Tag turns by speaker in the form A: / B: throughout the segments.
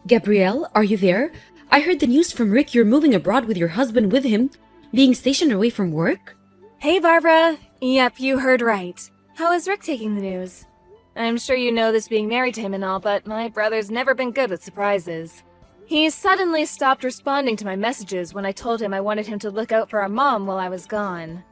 A: Gabrielle, are you there? I heard the news from Rick you're moving abroad with your husband with him, being stationed away from work?
B: Hey, Barbara. Yep, you heard right. How is Rick taking the news? I'm sure you know this being married to him and all, but my brother's never been good with surprises. He suddenly stopped responding to my messages when I told him I wanted him to look out for our mom while I was gone.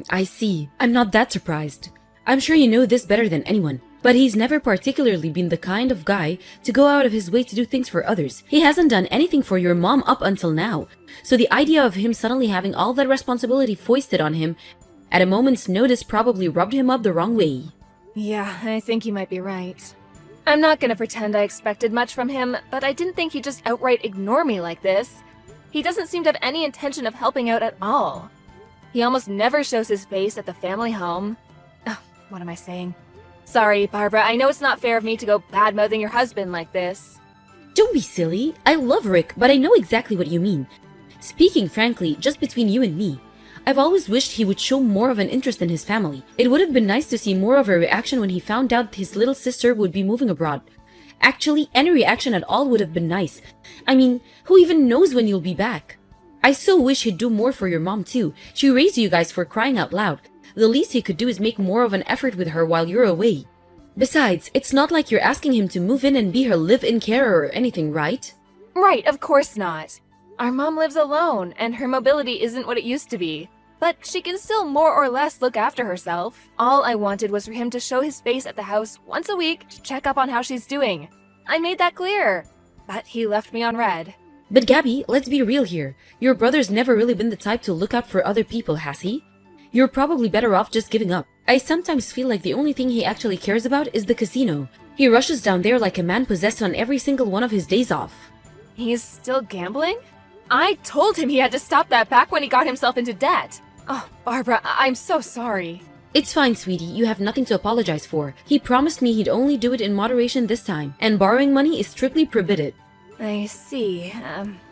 A: I see. I'm not that surprised. I'm sure you know this better than anyone. But he's never particularly been the kind of guy to go out of his way to do things for others. He hasn't done anything for your mom up until now. So the idea of him suddenly having all that responsibility foisted on him at a moment's notice probably rubbed him up the wrong way.
B: Yeah, I think you might be right. I'm not gonna pretend I expected much from him, but I didn't think he'd just outright ignore me like this. He doesn't seem to have any intention of helping out at all. He almost never shows his face at the family home. Oh, what am I saying? Sorry, Barbara, I know it's not fair of me to go bad-mouthing your husband like this.
A: Don't be silly. I love Rick, but I know exactly what you mean. Speaking frankly, just between you and me, I've always wished he would show more of an interest in his family. It would have been nice to see more of a reaction when he found out his little sister would be moving abroad. Actually, any reaction at all would have been nice. I mean, who even knows when you'll be back? I so wish he'd do more for your mom too. She raised you guys, for crying out loud. The least he could do is make more of an effort with her while you're away. Besides, it's not like you're asking him to move in and be her live-in carer or anything, right?
B: Right, of course not. Our mom lives alone, and her mobility isn't what it used to be. But she can still more or less look after herself. All I wanted was for him to show his face at the house once a week to check up on how she's doing. I made that clear. But he left me on red.
A: But Gabby, let's be real here. Your brother's never really been the type to look out for other people, has he? You're probably better off just giving up. I sometimes feel like the only thing he actually cares about is the casino. He rushes down there like a man possessed on every single one of his days off.
B: He's still gambling? I told him he had to stop that back when he got himself into debt. Oh, Barbara, I'm so sorry.
A: It's fine, sweetie. You have nothing to apologize for. He promised me he'd only do it in moderation this time, and borrowing money is strictly prohibited.
B: I see.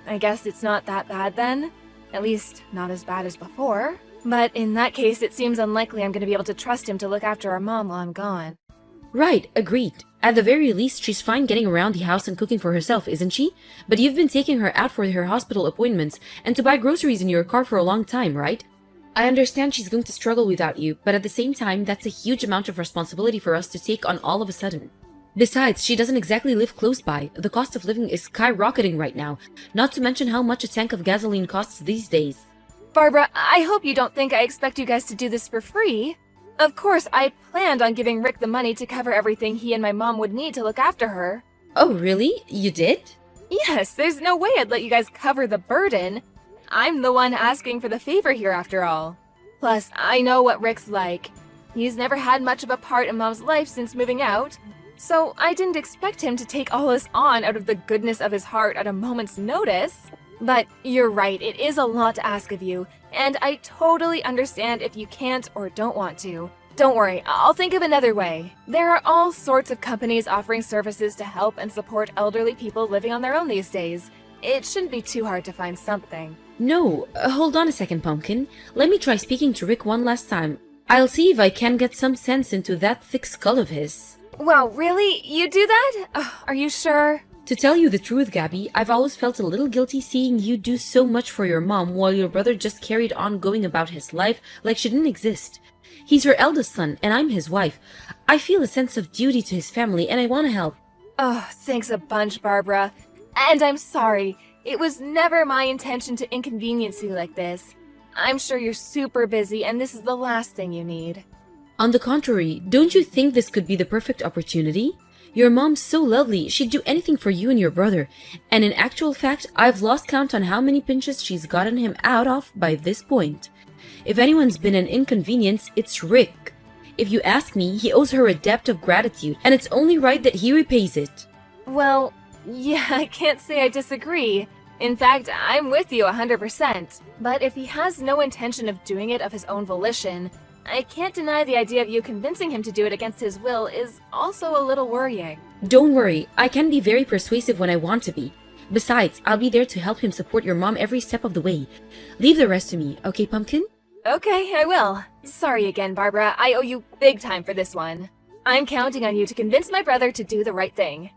B: I guess it's not that bad then. At least, not as bad as before. But in that case, it seems unlikely I'm going to be able to trust him to look after our mom while I'm gone.
A: Right, agreed. At the very least, she's fine getting around the house and cooking for herself, isn't she? But you've been taking her out for her hospital appointments and to buy groceries in your car for a long time, right? I understand she's going to struggle without you, but at the same time, that's a huge amount of responsibility for us to take on all of a sudden. Besides, she doesn't exactly live close by. The cost of living is skyrocketing right now, not to mention how much a tank of gasoline costs these days.
B: Barbara, I hope you don't think I expect you guys to do this for free. Of course, I planned on giving Rick the money to cover everything he and my mom would need to look after her.
A: Oh, really? You did?
B: Yes, there's no way I'd let you guys cover the burden. I'm the one asking for the favor here after all. Plus, I know what Rick's like. He's never had much of a part in Mom's life since moving out, so I didn't expect him to take all this on out of the goodness of his heart at a moment's notice. But you're right, it is a lot to ask of you, and I totally understand if you can't or don't want to. Don't worry, I'll think of another way. There are all sorts of companies offering services to help and support elderly people living on their own these days. It shouldn't be too hard to find something.
A: No, hold on a second, Pumpkin. Let me try speaking to Rick one last time. I'll see if I can get some sense into that thick skull of his.
B: Wow, really? You do that? Are you sure?
A: To tell you the truth, Gabby, I've always felt a little guilty seeing you do so much for your mom while your brother just carried on going about his life like she didn't exist. He's her eldest son, and I'm his wife. I feel a sense of duty to his family, and I want to help.
B: Oh, thanks a bunch, Barbara. And I'm sorry. It was never my intention to inconvenience you like this. I'm sure you're super busy, and this is the last thing you need.
A: On the contrary, don't you think this could be the perfect opportunity? Your mom's so lovely, she'd do anything for you and your brother. And in actual fact, I've lost count on how many pinches she's gotten him out of by this point. If anyone's been an inconvenience, it's Rick. If you ask me, he owes her a debt of gratitude, and it's only right that he repays it.
B: Well, yeah, I can't say I disagree. In fact, I'm with you 100%. But if he has no intention of doing it of his own volition, I can't deny the idea of you convincing him to do it against his will is also a little worrying.
A: Don't worry, I can be very persuasive when I want to be. Besides, I'll be there to help him support your mom every step of the way. Leave the rest to me, okay, Pumpkin?
B: Okay, I will. Sorry again, Barbara. I owe you big time for this one. I'm counting on you to convince my brother to do the right thing.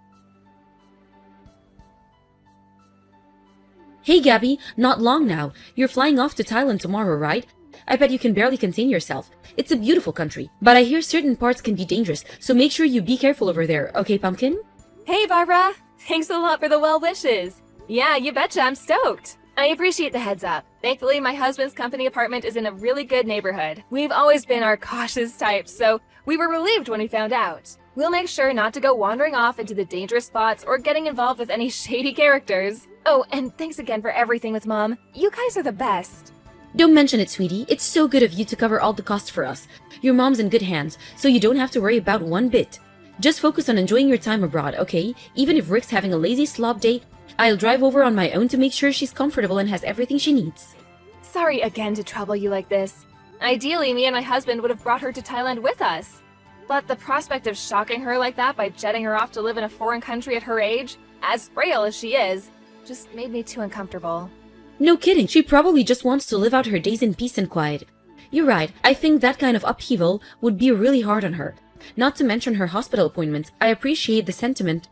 A: Hey Gabby, not long now. You're flying off to Thailand tomorrow, right? I bet you can barely contain yourself. It's a beautiful country, but I hear certain parts can be dangerous, so make sure you be careful over there, okay, Pumpkin?
B: Hey, Barbara! Thanks a lot for the well wishes. Yeah, you betcha, I'm stoked. I appreciate the heads up. Thankfully, my husband's company apartment is in a really good neighborhood. We've always been our cautious types, so we were relieved when we found out. We'll make sure not to go wandering off into the dangerous spots or getting involved with any shady characters. Oh, and thanks again for everything with Mom. You guys are the best.
A: Don't mention it, sweetie. It's so good of you to cover all the costs for us. Your mom's in good hands, so you don't have to worry about one bit. Just focus on enjoying your time abroad, okay? Even if Rick's having a lazy slob day, I'll drive over on my own to make sure she's comfortable and has everything she needs.
B: Sorry again to trouble you like this. Ideally, me and my husband would have brought her to Thailand with us. But the prospect of shocking her like that by jetting her off to live in a foreign country at her age, as frail as she is, just made me too uncomfortable.
A: No kidding, she probably just wants to live out her days in peace and quiet. You're right, I think that kind of upheaval would be really hard on her. Not to mention her hospital appointments, I appreciate the sentiment,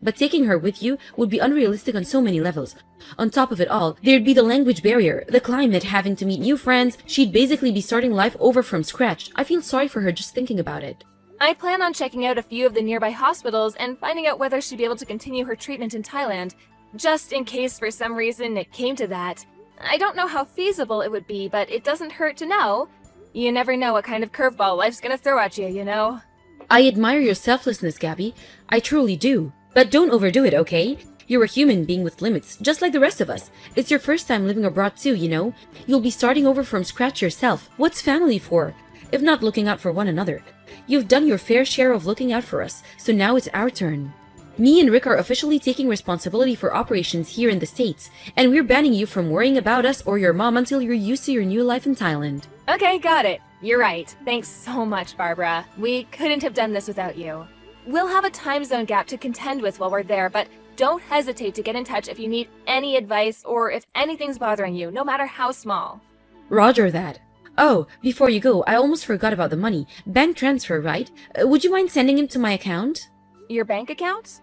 A: but taking her with you would be unrealistic on so many levels. On top of it all, there'd be the language barrier, the climate, having to meet new friends. She'd basically be starting life over from scratch. I feel sorry for her just thinking about it.
B: I plan on checking out a few of the nearby hospitals and finding out whether she'd be able to continue her treatment in Thailand, just in case for some reason it came to that. I don't know how feasible it would be, but it doesn't hurt to know. You never know what kind of curveball life's gonna throw at you, you know?
A: I admire your selflessness, Gabby. I truly do. But don't overdo it, okay? You're a human being with limits, just like the rest of us. It's your first time living abroad too, you know? You'll be starting over from scratch yourself. What's family for, if not looking out for one another? You've done your fair share of looking out for us, so now it's our turn. Me and Rick are officially taking responsibility for operations here in the States, and we're banning you from worrying about us or your mom until you're used to your new life in Thailand.
B: Okay, got it. You're right. Thanks so much, Barbara. We couldn't have done this without you. We'll have a time zone gap to contend with while we're there, but don't hesitate to get in touch if you need any advice or if anything's bothering you, no matter how small.
A: Roger that. Oh, before you go, I almost forgot about the money. Bank transfer, right? Would you mind sending it to my account?
B: Your bank account?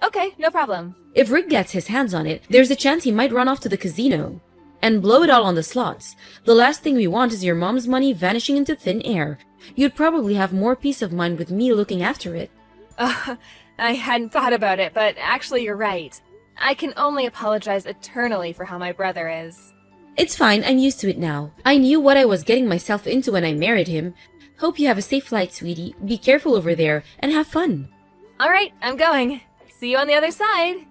B: Okay, no problem.
A: If Rick gets his hands on it, there's a chance he might run off to the casino and blow it all on the slots. The last thing we want is your mom's money vanishing into thin air. You'd probably have more peace of mind with me looking after it.
B: I hadn't thought about it, but actually you're right. I can only apologize eternally for how my brother is.
A: It's fine, I'm used to it now. I knew what I was getting myself into when I married him. Hope you have a safe flight, sweetie. Be careful over there, and have fun.
B: Alright, I'm going. See you on the other side.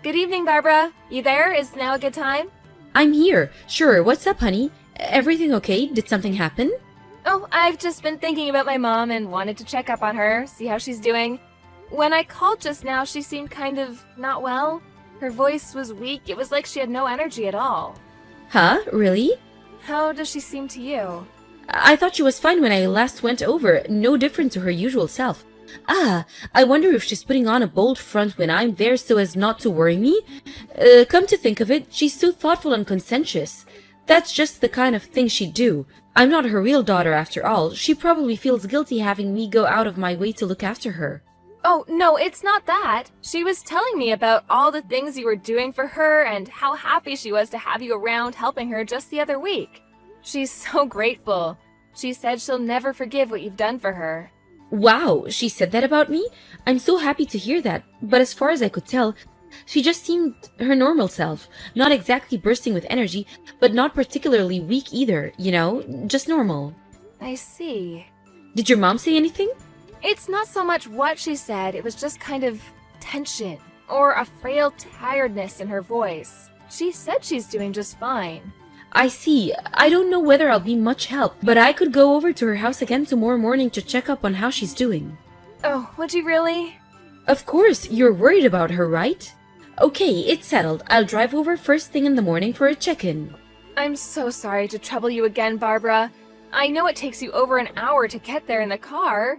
B: Good evening, Barbara. You there? Is now a good time?
A: I'm here. Sure, what's up, honey? Everything okay? Did something happen?
B: Oh, I've just been thinking about my mom and wanted to check up on her, see how she's doing. When I called just now, she seemed kind of not well. Her voice was weak. It was like she had no energy at all.
A: Huh? Really?
B: How does she seem to you?
A: I thought she was fine when I last went over. No different to her usual self. Ah, I wonder if she's putting on a bold front when I'm there so as not to worry me? Come to think of it, she's so thoughtful and conscientious. That's just the kind of thing she'd do. I'm not her real daughter after all. She probably feels guilty having me go out of my way to look after her.
B: Oh, no, it's not that. She was telling me about all the things you were doing for her and how happy she was to have you around helping her just the other week. She's so grateful. She said she'll never forgive what you've done for her.
A: Wow, she said that about me? I'm so happy to hear that, but as far as I could tell, she just seemed her normal self. Not exactly bursting with energy, but not particularly weak either, you know? Just normal.
B: I see.
A: Did your mom say anything?
B: It's not so much what she said, it was just kind of tension, or a frail tiredness in her voice. She said she's doing just fine.
A: I see. I don't know whether I'll be much help, but I could go over to her house again tomorrow morning to check up on how she's doing.
B: Oh, would you really?
A: Of course, you're worried about her, right? Okay, it's settled. I'll drive over first thing in the morning for a check-in.
B: I'm so sorry to trouble you again, Barbara. I know it takes you over an hour to get there in the car.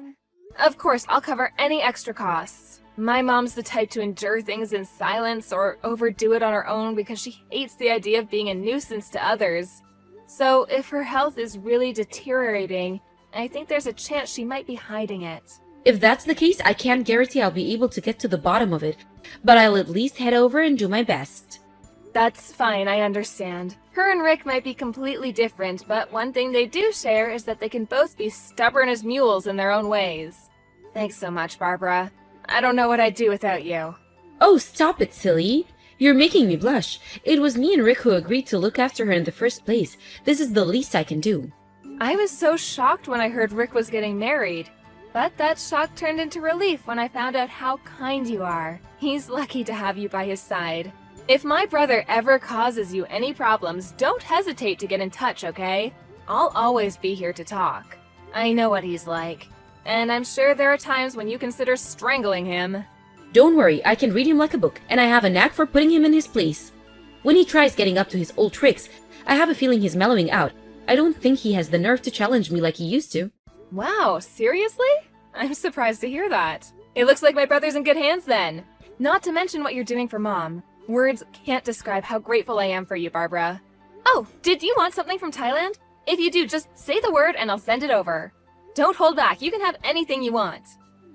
B: Of course, I'll cover any extra costs. My mom's the type to endure things in silence or overdo it on her own because she hates the idea of being a nuisance to others. So if her health is really deteriorating, I think there's a chance she might be hiding it.
A: If that's the case, I can't guarantee I'll be able to get to the bottom of it, but I'll at least head over and do my best.
B: That's fine, I understand. Her and Rick might be completely different, but one thing they do share is that they can both be stubborn as mules in their own ways. Thanks so much, Barbara. I don't know what I'd do without you.
A: Oh, stop it, silly. You're making me blush. It was me and Rick who agreed to look after her in the first place. This is the least I can do.
B: I was so shocked when I heard Rick was getting married. But that shock turned into relief when I found out how kind you are. He's lucky to have you by his side. If my brother ever causes you any problems, don't hesitate to get in touch, okay? I'll always be here to talk. I know what he's like. And I'm sure there are times when you consider strangling him.
A: Don't worry, I can read him like a book, and I have a knack for putting him in his place. When he tries getting up to his old tricks, I have a feeling he's mellowing out. I don't think he has the nerve to challenge me like he used to.
B: Wow, seriously? I'm surprised to hear that. It looks like my brother's in good hands then. Not to mention what you're doing for Mom. Words can't describe how grateful I am for you, Barbara. Oh, did you want something from Thailand? If you do, just say the word and I'll send it over. Don't hold back, you can have anything you want.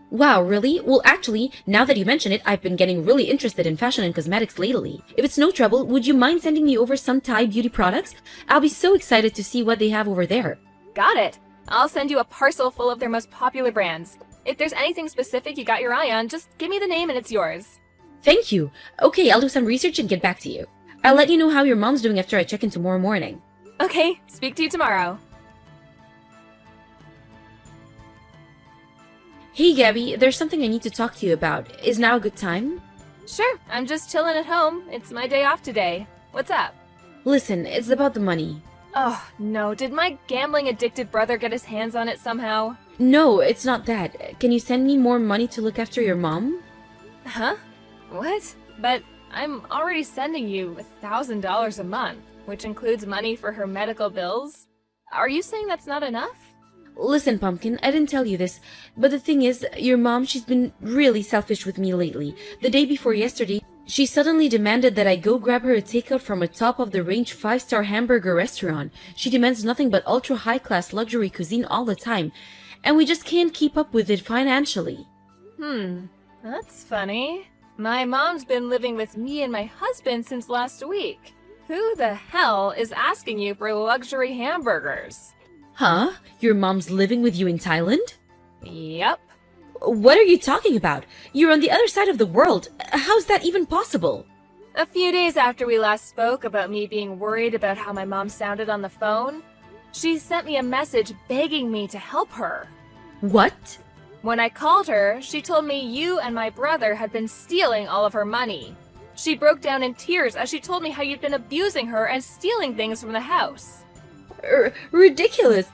A: Wow, really? Well, actually, now that you mention it, I've been getting really interested in fashion and cosmetics lately. If it's no trouble, would you mind sending me over some Thai beauty products? I'll be so excited to see what they have over there.
B: Got it. I'll send you a parcel full of their most popular brands. If there's anything specific you got your eye on, just give me the name and it's yours.
A: Thank you. Okay, I'll do some research and get back to you. I'll let you know how your mom's doing after I check in tomorrow morning.
B: Okay, speak to you tomorrow.
A: Hey Gabby, there's something I need to talk to you about. Is now a good time?
B: Sure, I'm just chilling at home. It's my day off today. What's up?
A: Listen, it's about the money.
B: Oh, no. Did my gambling-addicted brother get his hands on it somehow?
A: No, it's not that. Can you send me more money to look after your mom?
B: Huh? What? But I'm already sending you $1,000 a month, which includes money for her medical bills. Are you saying that's not enough?
A: Listen, Pumpkin, I didn't tell you this, but the thing is, your mom, she's been really selfish with me lately. The day before yesterday, she suddenly demanded that I go grab her a takeout from a top-of-the-range 5-star hamburger restaurant. She demands nothing but ultra-high-class luxury cuisine all the time, and we just can't keep up with it financially.
B: That's funny. My mom's been living with me and my husband since last week. Who the hell is asking you for luxury hamburgers?
A: Huh? Your mom's living with you in Thailand?
B: Yep.
A: What are you talking about? You're on the other side of the world. How's that even possible?
B: A few days after we last spoke about me being worried about how my mom sounded on the phone, she sent me a message begging me to help her.
A: What?
B: When I called her, she told me you and my brother had been stealing all of her money. She broke down in tears as she told me how you'd been abusing her and stealing things from the house.
A: Ridiculous.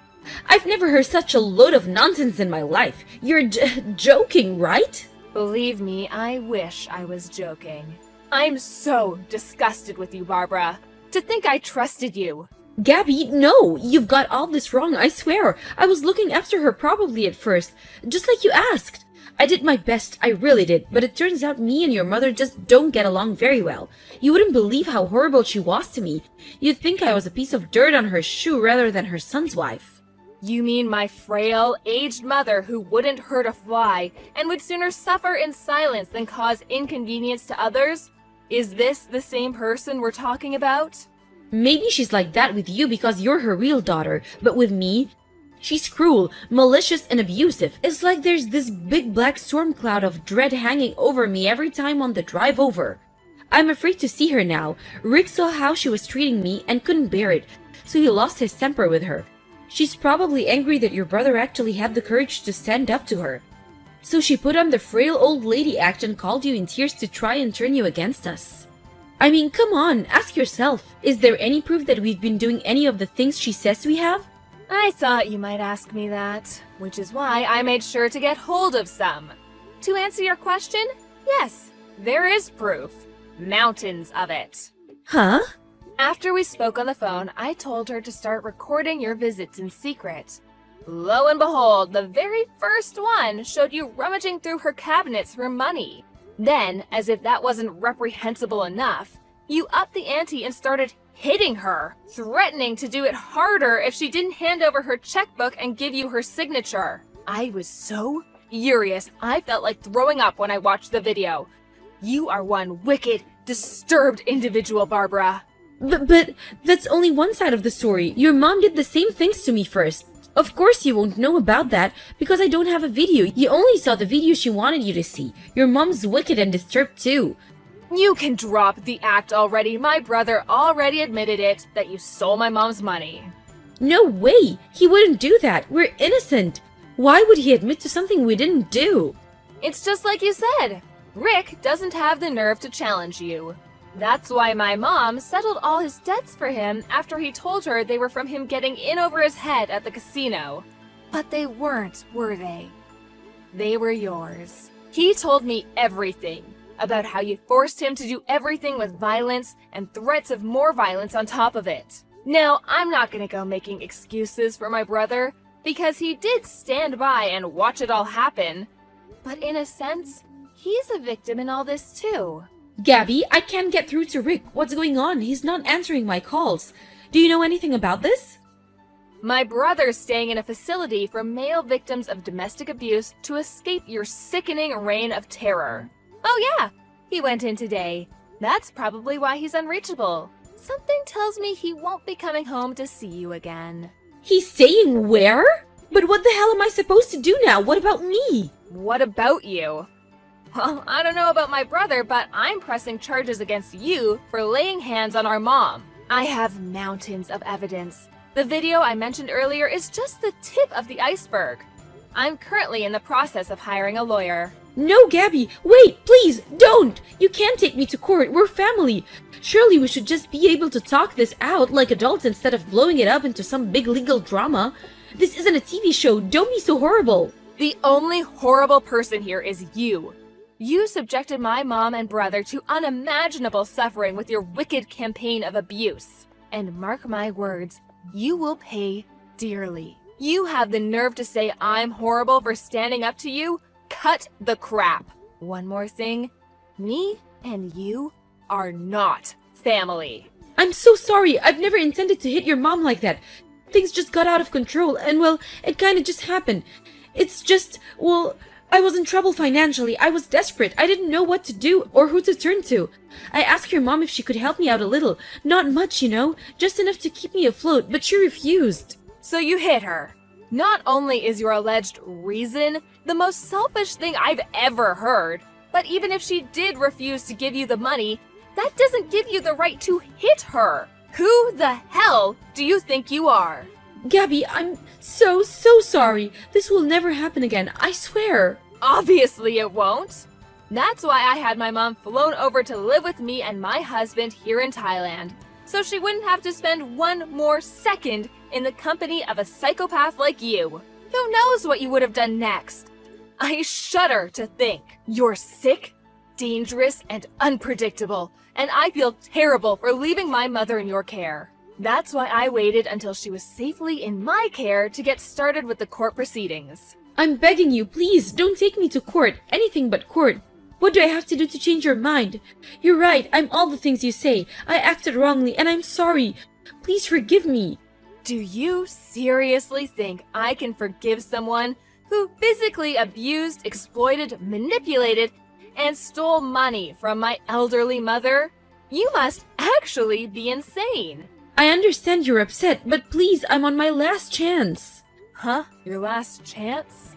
A: I've never heard such a load of nonsense in my life. You're joking, right?
B: Believe me, I wish I was joking. I'm so disgusted with you, Barbara. To think I trusted you.
A: Gabby, no, you've got all this wrong, I swear. I was looking after her probably at first, just like you asked. I did my best, I really did, but it turns out me and your mother just don't get along very well. You wouldn't believe how horrible she was to me. You'd think I was a piece of dirt on her shoe rather than her son's wife.
B: You mean my frail, aged mother who wouldn't hurt a fly and would sooner suffer in silence than cause inconvenience to others? Is this the same person we're talking about?
A: Maybe she's like that with you because you're her real daughter, but with me, she's cruel, malicious, and abusive. It's like there's this big black storm cloud of dread hanging over me every time on the drive over. I'm afraid to see her now. Rick saw how she was treating me and couldn't bear it, so he lost his temper with her. She's probably angry that your brother actually had the courage to stand up to her. So she put on the frail old lady act and called you in tears to try and turn you against us. I mean, come on, ask yourself. Is there any proof that we've been doing any of the things she says we have?
B: I thought you might ask me that, which is why I made sure to get hold of some. To answer your question, yes, there is proof. Mountains of it.
A: Huh?
B: After we spoke on the phone, I told her to start recording your visits in secret. Lo and behold, the very first one showed you rummaging through her cabinets for money. Then, as if that wasn't reprehensible enough, you upped the ante and started hitting her, threatening to do it harder if she didn't hand over her checkbook and give you her signature. I was so furious. I felt like throwing up when I watched the video. You are one wicked, disturbed individual, Barbara.
A: But that's only one side of the story. Your mom did the same things to me first. Of course you won't know about that because I don't have a video. You only saw the video she wanted you to see. Your mom's wicked and disturbed too.
B: You can drop the act already. My brother already admitted it, that you stole my mom's money.
A: No way! He wouldn't do that. We're innocent. Why would he admit to something we didn't do?
B: It's just like you said. Rick doesn't have the nerve to challenge you. That's why my mom settled all his debts for him after he told her they were from him getting in over his head at the casino. But they weren't, were they? They were yours. He told me everything about how you forced him to do everything with violence and threats of more violence on top of it. Now, I'm not gonna go making excuses for my brother because he did stand by and watch it all happen. But in a sense, he's a victim in all this too.
A: Gabby, I can't get through to Rick. What's going on? He's not answering my calls. Do you know anything about this?
B: My brother's staying in a facility for male victims of domestic abuse to escape your sickening reign of terror. Oh yeah, he went in today. That's probably why he's unreachable. Something tells me he won't be coming home to see you again.
A: He's staying where? But what the hell am I supposed to do now? What about me?
B: What about you? Well, I don't know about my brother, but I'm pressing charges against you for laying hands on our mom. I have mountains of evidence. The video I mentioned earlier is just the tip of the iceberg. I'm currently in the process of hiring a lawyer.
A: No, Gabby, wait, please, don't! You can't take me to court, we're family. Surely we should just be able to talk this out like adults instead of blowing it up into some big legal drama. This isn't a TV show, don't be so horrible.
B: The only horrible person here is you. You subjected my mom and brother to unimaginable suffering with your wicked campaign of abuse. And mark my words, you will pay dearly. You have the nerve to say I'm horrible for standing up to you? Cut the crap. One more thing, me and you are not family.
A: I'm so sorry, I've never intended to hit your mom like that. Things just got out of control and well, it kinda just happened. It's just, well, I was in trouble financially. I was desperate. I didn't know what to do or who to turn to. I asked your mom if she could help me out a little. Not much, you know, just enough to keep me afloat, but she refused.
B: So you hit her. Not only is your alleged reason the most selfish thing I've ever heard, but even if she did refuse to give you the money, that doesn't give you the right to hit her. Who the hell do you think you are?
A: Gabby, I'm so sorry. This will never happen again, I swear.
B: Obviously it won't. That's why I had my mom flown over to live with me and my husband here in Thailand, so she wouldn't have to spend one more second in the company of a psychopath like you. Who knows what you would have done next? I shudder to think. You're sick, dangerous, and unpredictable, and I feel terrible for leaving my mother in your care. That's why I waited until she was safely in my care to get started with the court proceedings.
A: I'm begging you, please, don't take me to court. Anything but court. What do I have to do to change your mind? You're right, I'm all the things you say. I acted wrongly, and I'm sorry. Please forgive me.
B: Do you seriously think I can forgive someone who physically abused, exploited, manipulated, and stole money from my elderly mother? You must actually be insane.
A: I understand you're upset, but please, I'm on my last chance.
B: Huh? Your last chance?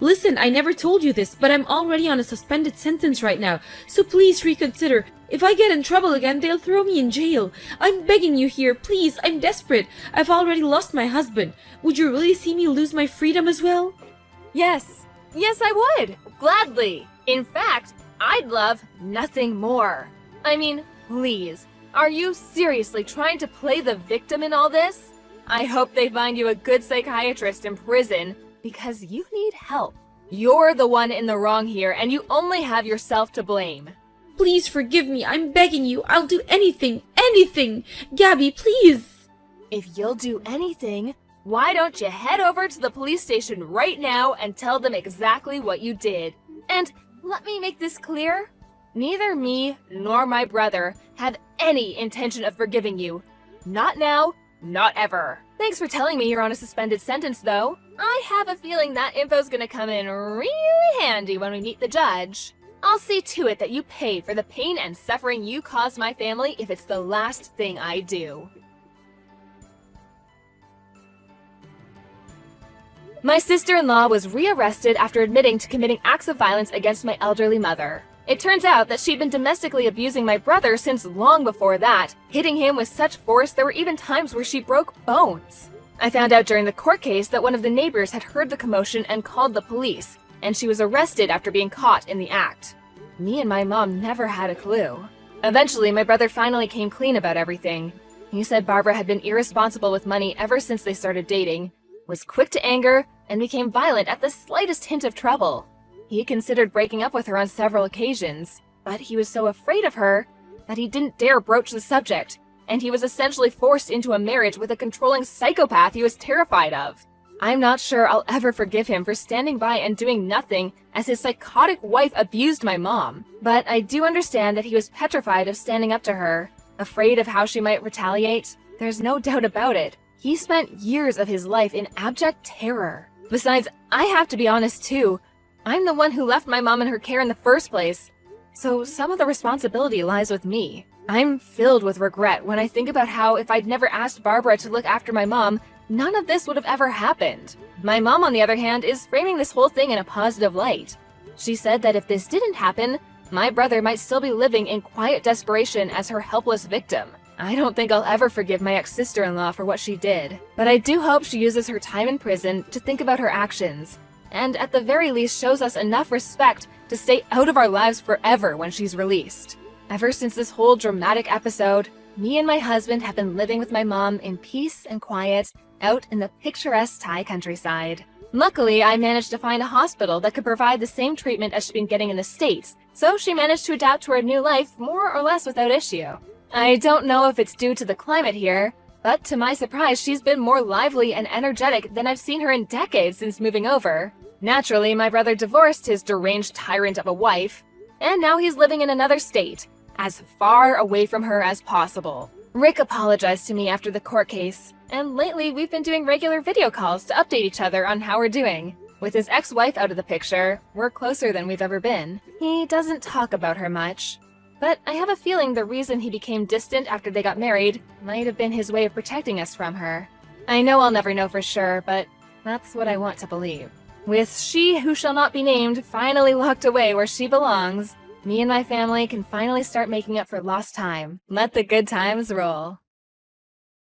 A: Listen, I never told you this, but I'm already on a suspended sentence right now, so please reconsider. If I get in trouble again, they'll throw me in jail. I'm begging you here, please, I'm desperate. I've already lost my husband. Would you really see me lose my freedom as well?
B: Yes. Yes, I would. Gladly. In fact, I'd love nothing more. I mean, please. Are you seriously trying to play the victim in all this? I hope they find you a good psychiatrist in prison because you need help. You're the one in the wrong here and you only have yourself to blame.
A: Please forgive me, I'm begging you. I'll do anything, anything. Gabby, please.
B: If you'll do anything, why don't you head over to the police station right now and tell them exactly what you did? And let me make this clear. Neither me nor my brother have any intention of forgiving you. Not now, not ever. Thanks for telling me you're on a suspended sentence, though. I have a feeling that info's gonna come in really handy when we meet the judge. I'll see to it that you pay for the pain and suffering you caused my family if it's the last thing I do. My sister-in-law was rearrested after admitting to committing acts of violence against my elderly mother. It turns out that she'd been domestically abusing my brother since long before that, hitting him with such force there were even times where she broke bones. I found out during the court case that one of the neighbors had heard the commotion and called the police, and she was arrested after being caught in the act. Me and my mom never had a clue. Eventually, my brother finally came clean about everything. He said Barbara had been irresponsible with money ever since they started dating, was quick to anger, and became violent at the slightest hint of trouble. He considered breaking up with her on several occasions, but he was so afraid of her that he didn't dare broach the subject, and he was essentially forced into a marriage with a controlling psychopath he was terrified of. I'm not sure I'll ever forgive him for standing by and doing nothing as his psychotic wife abused my mom, but I do understand that he was petrified of standing up to her, afraid of how she might retaliate. There's no doubt about it. He spent years of his life in abject terror. Besides, I have to be honest too. I'm the one who left my mom in her care in the first place, so some of the responsibility lies with me. I'm filled with regret when I think about how if I'd never asked Barbara to look after my mom, none of this would have ever happened. My mom, on the other hand, is framing this whole thing in a positive light. She said that if this didn't happen, my brother might still be living in quiet desperation as her helpless victim. I don't think I'll ever forgive my ex-sister-in-law for what she did, but I do hope she uses her time in prison to think about her actions, and at the very least shows us enough respect to stay out of our lives forever when she's released. Ever since this whole dramatic episode, me and my husband have been living with my mom in peace and quiet out in the picturesque Thai countryside. Luckily, I managed to find a hospital that could provide the same treatment as she'd been getting in the States, so she managed to adapt to her new life more or less without issue. I don't know if it's due to the climate here, but to my surprise, she's been more lively and energetic than I've seen her in decades since moving over. Naturally, my brother divorced his deranged tyrant of a wife, and now he's living in another state, as far away from her as possible. Rick apologized to me after the court case, and lately we've been doing regular video calls to update each other on how we're doing. With his ex-wife out of the picture, we're closer than we've ever been. He doesn't talk about her much, but I have a feeling the reason he became distant after they got married might have been his way of protecting us from her. I know I'll never know for sure, but that's what I want to believe. With she who shall not be named finally locked away where she belongs, me and my family can finally start making up for lost time. Let the good times roll.